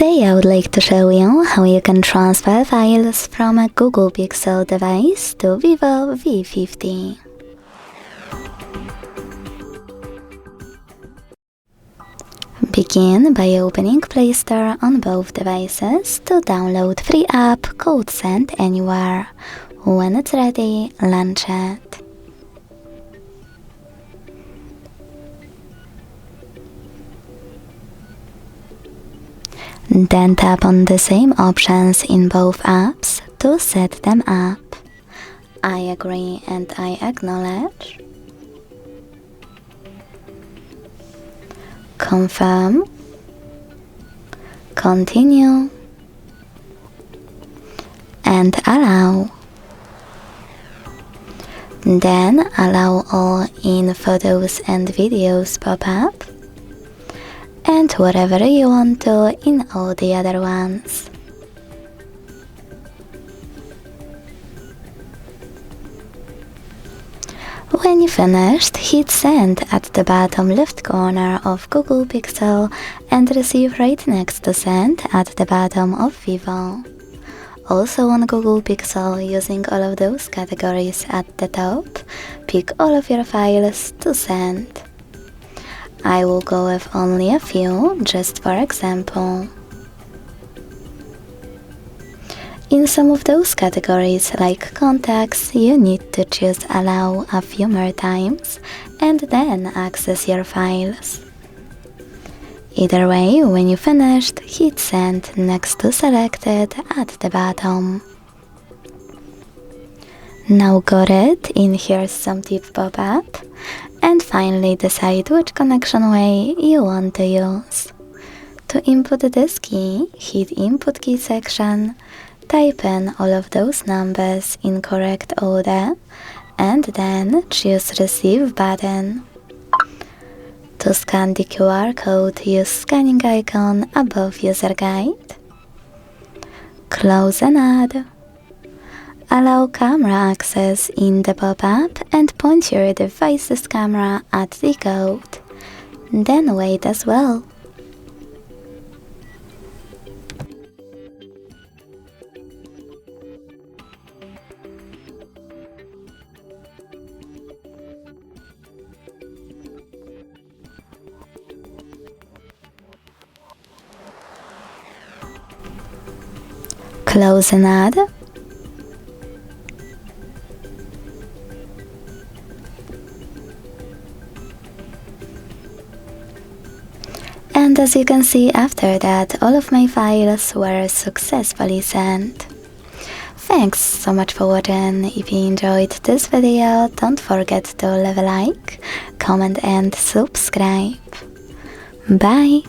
Today I would like to show you how you can transfer files from a Google Pixel device to VIVO V50. Begin by opening Play Store on both devices to download free app called Send Anywhere. When it's ready, launch it. Then tap on the same options in both apps to set them up. I agree and I acknowledge. Confirm. Continue. And allow. Then allow all in photos and videos pop-up, and whatever you want to in all the other ones. When you finished, hit send at the bottom left corner of Google Pixel and receive right next to send at the bottom of VIVO. Also on Google Pixel, using all of those categories at the top, pick all of your files to send. I will go with only a few, just for example. In some of those categories, like contacts, you need to choose allow a few more times and then access your files. Either way, when you finished, hit send next to selected at the bottom. Now got it, in here's some tip pop-up. And finally decide which connection way you want to use. To input this key, hit input key section, type in all of those numbers in correct order, and then choose receive button. To scan the QR code, use scanning icon above user guide. Close and add. Allow camera access in the pop-up and point your device's camera at the code. Then wait as well. Close and add. And as you can see, after that, all of my files were successfully sent. Thanks so much for watching. If you enjoyed this video, don't forget to leave a like, comment and subscribe. Bye!